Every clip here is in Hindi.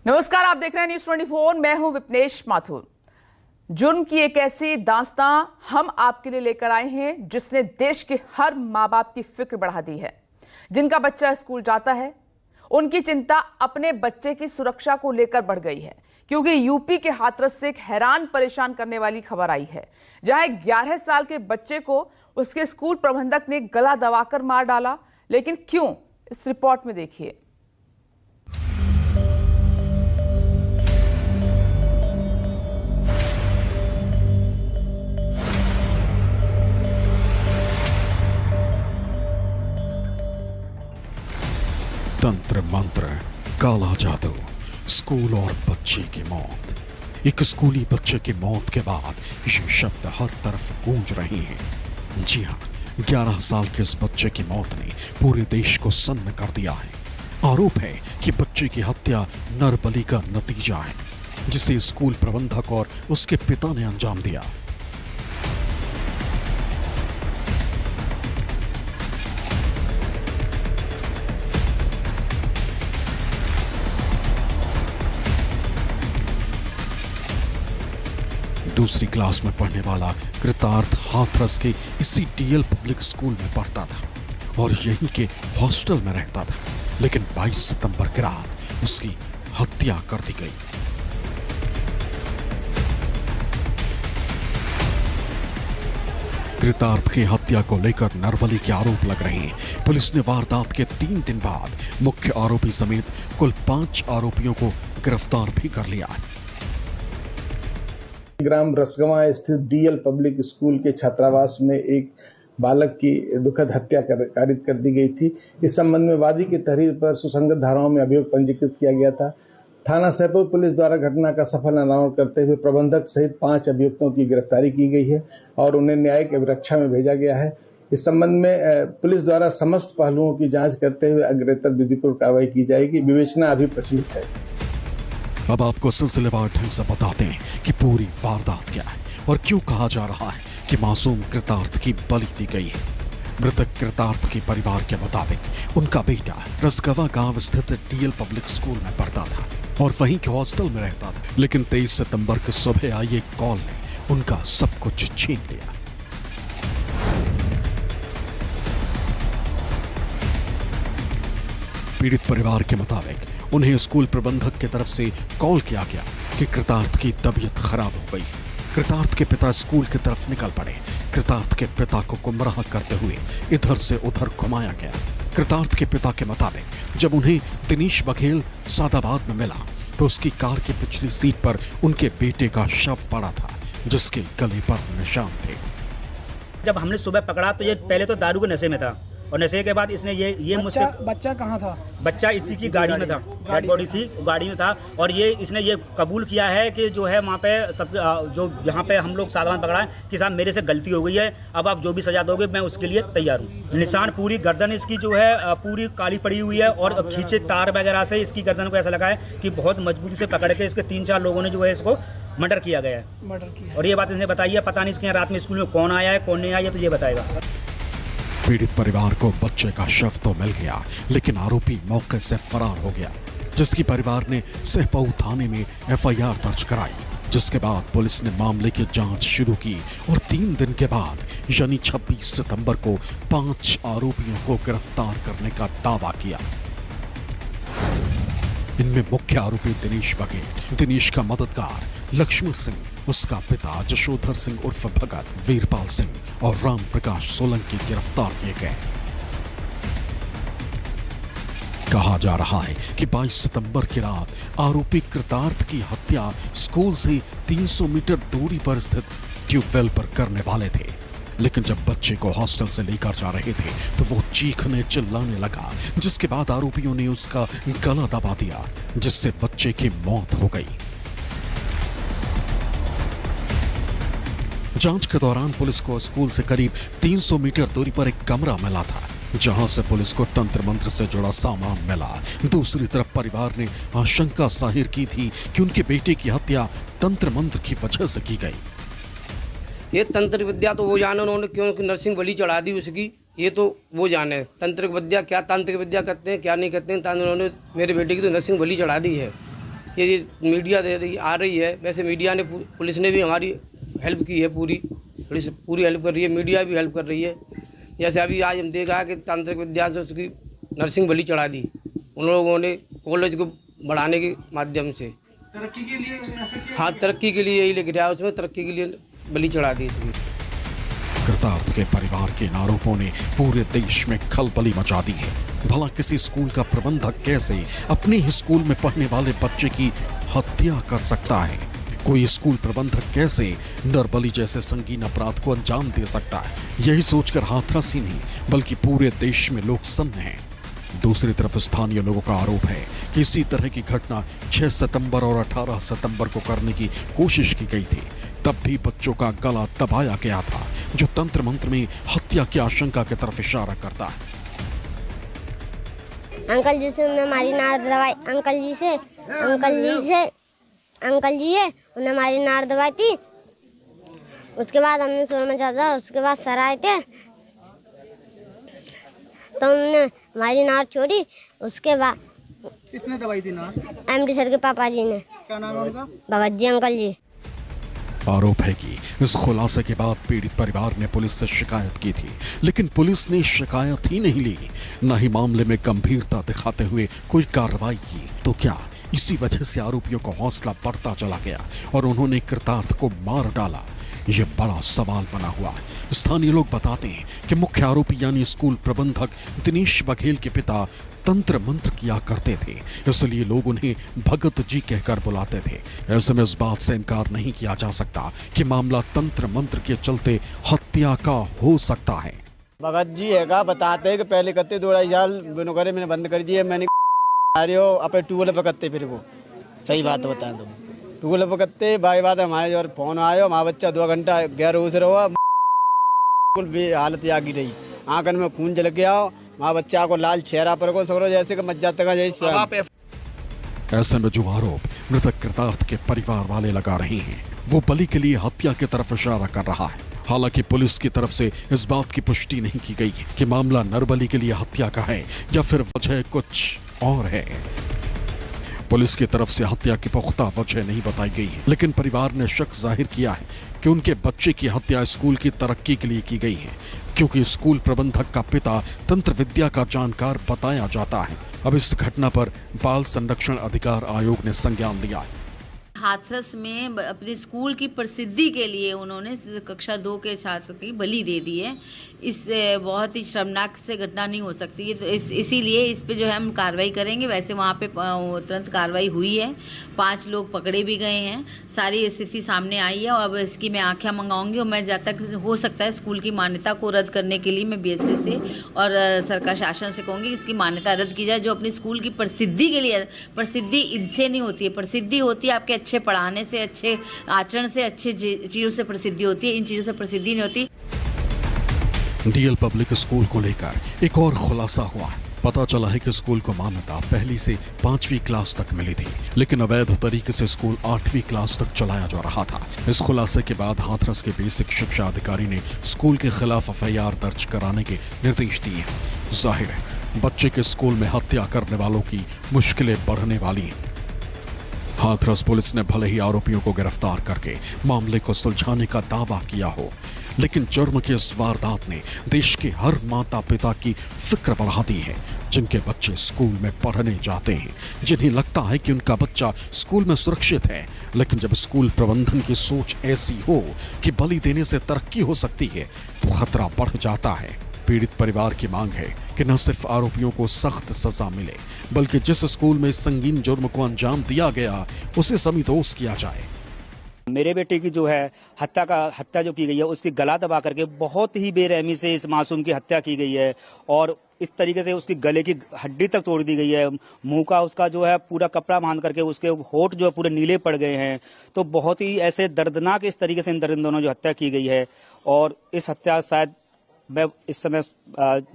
नमस्कार, आप देख रहे हैं न्यूज़ 24। मैं हूं विपनेश माथुर। जुर्म की एक ऐसी दास्तां हम आपके लिए लेकर आए हैं जिसने देश के हर माँ बाप की फिक्र बढ़ा दी है। जिनका बच्चा स्कूल जाता है उनकी चिंता अपने बच्चे की सुरक्षा को लेकर बढ़ गई है, क्योंकि यूपी के हाथरस से एक हैरान परेशान करने वाली खबर आई है, जहां 11 साल के बच्चे को उसके स्कूल प्रबंधक ने गला दबाकर मार डाला। लेकिन क्यों, इस रिपोर्ट में देखिए। तंत्र मंत्र, काला जादू, स्कूल और बच्चे की मौत। एक स्कूली बच्चे की मौत के बाद ये शब्द हर तरफ गूंज रहे हैं। जी हाँ, 11 साल के इस बच्चे की मौत ने पूरे देश को सन्न कर दिया है। आरोप है कि बच्चे की हत्या नरबली का नतीजा है, जिसे स्कूल प्रबंधक और उसके पिता ने अंजाम दिया। दूसरी क्लास में पढ़ने वाला कृतार्थ हाथरस के इसी डीएल पब्लिक स्कूल में पढ़ता था और यहीं के हॉस्टल में रहता था। लेकिन 22 सितंबर की रात उसकी हत्या कर दी गई। कृतार्थ की हत्या को लेकर नरबली के आरोप लग रहे हैं। पुलिस ने वारदात के 3 दिन बाद मुख्य आरोपी समेत कुल 5 आरोपियों को गिरफ्तार भी कर लिया है। ग्राम रसगवा स्थित डीएल पब्लिक स्कूल के छात्रावास में एक बालक की दुखद हत्या कारित कर दी गई थी। इस संबंध में वादी की तहरीर पर सुसंगत धाराओं में अभियोग पंजीकृत किया गया था। थाना सैदपुर पुलिस द्वारा घटना का सफल अनावरण करते हुए प्रबंधक सहित 5 अभियुक्तों की गिरफ्तारी की गई है और उन्हें न्यायिक अभिरक्षा में भेजा गया है। इस संबंध में पुलिस द्वारा समस्त पहलुओं की जांच करते हुए अग्रेतर विधिपूर्वक कार्रवाई की जाएगी। विवेचना अभी प्रचलित है। अब आपको सिलसिलेवार ढंग से बताते हैं कि पूरी वारदात क्या है और क्यों कहा जा रहा है कि मासूम कृतार्थ की बलि दी गई है। मृतक कृतार्थ के परिवार के मुताबिक उनका बेटा रसगवा गांव स्थित डीएल पब्लिक स्कूल में पढ़ता था और वहीं के हॉस्टल में रहता था। लेकिन 23 सितंबर की सुबह आई एक कॉल ने उनका सब कुछ छीन लिया। पीड़ित परिवार के मुताबिक उन्हें स्कूल प्रबंधक की तरफ से कॉल किया गया कि कृतार्थ की तबीयत खराब हो गई। कृतार्थ के पिता स्कूल की तरफ निकल पड़े। कृतार्थ के पिता को गुमराह करते हुए इधर से उधर घुमाया गया। कृतार्थ के पिता के मुताबिक जब उन्हें दिनेश बघेल सादाबाद में मिला तो उसकी कार की पिछली सीट पर उनके बेटे का शव पड़ा था, जिसके गले पर निशान थे। जब हमने सुबह पकड़ा तो ये पहले तो दारू के नशे में था और नशे के बाद इसने ये मुझसे बच्चा कहाँ था? बच्चा इसी की गाड़ी में था, डेड बॉडी थी, गाड़ी में था। और इसने ये कबूल किया है कि जो है वहाँ पे सब जो यहाँ पे हम लोग साधारण पकड़ा है कि साहब मेरे से गलती हो गई है, अब आप जो भी सजा दोगे मैं उसके लिए तैयार हूँ। निशान पूरी गर्दन इसकी जो है पूरी काली पड़ी हुई है और खींचे तार वगैरह से इसकी गर्दन को ऐसा लगा है कि बहुत मजबूती से पकड़ के इसके 3-4 लोगों ने जो है इसको मर्डर किया गया है। और ये बात इसने बताई है। पता नहीं इसके रात में स्कूल में कौन आया है कौन नहीं आया, तो ये बताएगा। पीड़ित परिवार को बच्चे का शव तो मिल गया, लेकिन आरोपी मौके से फरार हो गया, जिसकी परिवार ने सहपऊ थाने में एफआईआर दर्ज कराई। जिसके बाद पुलिस ने मामले की जांच शुरू की और 3 दिन के बाद यानी 26 सितंबर को 5 आरोपियों को गिरफ्तार करने का दावा किया। इनमें मुख्य आरोपी दिनेश बघेल, दिनेश का मददगार लक्ष्मण सिंह, उसका पिता जशोधर सिंह उर्फ भगत, वीरपाल सिंह और राम प्रकाश सोलंकी गिरफ्तार किए गए। कहा जा रहा है कि 22 सितंबर की रात आरोपी कृतार्थ की हत्या स्कूल से 300 मीटर दूरी पर स्थित ट्यूबवेल पर करने वाले थे। लेकिन जब बच्चे को हॉस्टल से लेकर जा रहे थे तो वो चीखने चिल्लाने लगा, जिसके बाद आरोपियों ने उसका गला दबा दिया, जिससे बच्चे की मौत हो गई। जांच के दौरान पुलिस को स्कूल से करीब 300 मीटर दूरी पर एक कमरा मिला था, जहां से पुलिस को तंत्र मंत्र से जुड़ा सामान मिला। दूसरी तरफ परिवार ने आशंका जाहिर की थी कि उनके बेटे की हत्या तंत्र मंत्र की वजह से की गई। ये तंत्र विद्या तो वो जाने उन्होंने क्यों नरसिंह बलि चढ़ा दी उसकी, ये तो वो जाने। तंत्र विद्या क्या तांत्रिक विद्या करते हैं क्या नहीं करते हैं, उन्होंने मेरे बेटे की तो नरसिंह बलि चढ़ा दी है। ये मीडिया दे रही आ रही है। वैसे मीडिया ने, पुलिस ने भी हमारी हेल्प की है, पुलिस पूरी हेल्प कर रही है, मीडिया भी हेल्प कर रही है। जैसे अभी आज हम देखा कि तांत्रिक विद्या से उसकी नर्सिंग बलि चढ़ा दी उन लोगों ने, कॉलेज को बढ़ाने के माध्यम से, तरक्की के लिए ऐसा किया। हाँ, तरक्की के लिए यही लिख रहा है उसमें, तरक्की के लिए बलि चढ़ा दी इसकी। कृतार्थ के परिवार के इन आरोपों ने पूरे देश में खलबली मचा दी है। भला किसी स्कूल का प्रबंधक कैसे अपने ही स्कूल में पढ़ने वाले बच्चे की हत्या कर सकता है? कोई स्कूल प्रबंधक कैसे नरबली जैसे संगीन अपराध को अंजाम दे सकता है? यही सोचकर हाथरस ही नहीं बल्कि पूरे देश में लोग सन्न हैं। दूसरी तरफ स्थानीय लोगों का आरोप है कि इसी तरह की घटना 6 सितंबर और 18 सितंबर को करने की कोशिश की गई थी। तब भी बच्चों का गला दबाया गया था, जो तंत्र मंत्र में हत्या की आशंका की तरफ इशारा करता है। अंकल जी से हमारी नार दवाई, अंकल जी है उन्होंने हमारी नार दवाई थी। उसके बाद हमने शोर मचा था। उसके बाद सर आए थे तो उन्होंने हमारी नार छोड़ी। उसके बाद किसने दवाई थी नार? एमडी सर के पापा जी ने। क्या नाम है उनका? भगत जी अंकल जी। आरोप है कि इस खुलासे के बाद पीड़ित परिवार ने पुलिस से शिकायत की थी, लेकिन पुलिस ने शिकायत ही नहीं ली, न ही मामले में गंभीरता दिखाते हुए कोई कार्रवाई की। तो क्या इसी वजह से आरोपियों का हौसला बढ़ता चला गया और उन्होंने कृतार्थ को मार डाला? ये बड़ा सवाल बना हुआ है। स्थानीय लोग बताते हैं कि मुख्य आरोपी यानी स्कूल प्रबंधक दिनेश बघेल के पिता तंत्र मंत्र किया करते थे, इसलिए लोग उन्हें भगत जी कहकर बुलाते थे। ऐसे में इस बात से इनकार नहीं किया जा सकता कि मामला तंत्र मंत्र के चलते हत्या का हो सकता है। भगत जी है बताते हैं कि पहले करते 2-2.5 साल करे मैंने बंद कर दिए। मैंने आ रहे हो अपने टूल पकड़ते, फिर वो सही बात बताएं तुम टूल पकड़ते बाई बात हमारे जो फोन आयो, हमारा बच्चा 2 घंटा गैर होश रहा, भी हालत आगी रही, आंखन में खून जल गया, माँ बच्चा को लाल चेहरा पर को सगरो जैसे कि मच जाते का यही स्वयं। ऐसे में जो आरोप मृतक कृतार्थ के परिवार वाले लगा रहे हैं वो बलि के लिए हत्या की तरफ इशारा कर रहा है। हालांकि पुलिस की तरफ से इस बात की पुष्टि नहीं की गई कि मामला नरबली के लिए हत्या का है या फिर वजह कुछ और है। पुलिस की तरफ से हत्या की पुख्ता वजह नहीं बताई गई है, लेकिन परिवार ने शक जाहिर किया है कि उनके बच्चे की हत्या स्कूल की तरक्की के लिए की गई है, क्योंकि स्कूल प्रबंधक का पिता तंत्र विद्या का जानकार बताया जाता है। अब इस घटना पर बाल संरक्षण अधिकार आयोग ने संज्ञान लिया है। हाथरस में अपने स्कूल की प्रसिद्धि के लिए उन्होंने कक्षा 2 के छात्र की बलि दे दी है। इस बहुत ही शर्मनाक से घटना नहीं हो सकती है, तो इसीलिए इस पे जो है हम कार्रवाई करेंगे। वैसे वहाँ पे तुरंत कार्रवाई हुई है, 5 लोग पकड़े भी गए हैं, सारी स्थिति सामने आई है। और अब इसकी मैं आँखें मंगाऊंगी और मैं जब तक हो सकता है स्कूल की मान्यता को रद्द करने के लिए मैं BSS से और सरकार शासन से कहूँगी इसकी मान्यता रद्द की जाए। जो अपनी स्कूल की प्रसिद्धि के लिए, प्रसिद्धि इनसे नहीं होती है, प्रसिद्धि होती है आपके अच्छे पढ़ाने से, अच्छे आचरण से, अच्छे चीजों से प्रसिद्धि होती है, इन चीजों से प्रसिद्धि नहीं होती। डीएल पब्लिक स्कूल को लेकर एक और खुलासा हुआ है। पता चला है कि स्कूल को मान्यता 1 से 5वीं क्लास तक मिली थी, लेकिन अवैध तरीके से स्कूल 8वीं क्लास तक चलाया जा रहा था। इस खुलासे के बाद हाथरस के बेसिक शिक्षा अधिकारी ने स्कूल के खिलाफ FIR दर्ज कराने के निर्देश दिए। जाहिर है बच्चे के स्कूल में हत्या करने वालों की मुश्किलें बढ़ने वाली हैं। हाथरस पुलिस ने भले ही आरोपियों को गिरफ्तार करके मामले को सुलझाने का दावा किया हो, लेकिन जुर्म की इस वारदात ने देश के हर माता पिता की फिक्र बढ़ा दी है, जिनके बच्चे स्कूल में पढ़ने जाते हैं, जिन्हें लगता है कि उनका बच्चा स्कूल में सुरक्षित है। लेकिन जब स्कूल प्रबंधन की सोच ऐसी हो कि बलि देने से तरक्की हो सकती है तो खतरा बढ़ जाता है। पीड़ित परिवार की मांग है कि न सिर्फ आरोपियों को सख्त सजा मिले, बल्कि जिस स्कूल में इस संगीन जुर्म को अंजाम दिया गया उसे समीदोष किया जाए। मेरे बेटे की जो है हत्या जो की गई है, उसकी गला दबा करके बहुत ही बेरहमी से इस मासूम की हत्या की गई है और इस तरीके से उसकी गले की हड्डी तक तोड़ दी गई है। मुंह का उसका जो है पूरा कपड़ा बांध करके उसके होठ जो है पूरे नीले पड़ गए हैं। तो बहुत ही ऐसे दर्दनाक इस तरीके से इन दोनों जो हत्या की गई है, और इस हत्या शायद मैं इस समय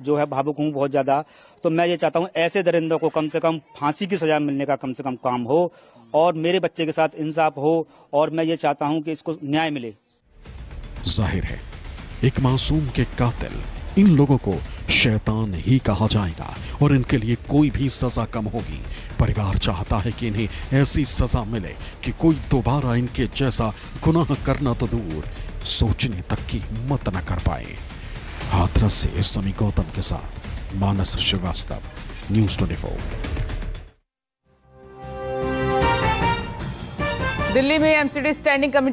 जो है भावुक हूँ बहुत ज़्यादा। तो मैं ये चाहता हूँ ऐसे दरिंदों को कम से कम फांसी की सजा मिलने का कम से कम काम हो और मेरे बच्चे के साथ इंसाफ हो, और मैं ये चाहता हूँ कि इसको न्याय मिले। जाहिर है एक मासूम के कातिल इन लोगों को शैतान ही कहा जाएगा और इनके लिए कोई भी सजा कम होगी। परिवार चाहता है कि इन्हें ऐसी सजा मिले कि कोई दोबारा इनके जैसा गुनाह करना तो दूर, सोचने तक की हिम्मत न कर पाए। हाथरस से समी गौतम के साथ मानस श्रीवास्तव, न्यूज़ 24। दिल्ली में एमसीडी स्टैंडिंग कमेटी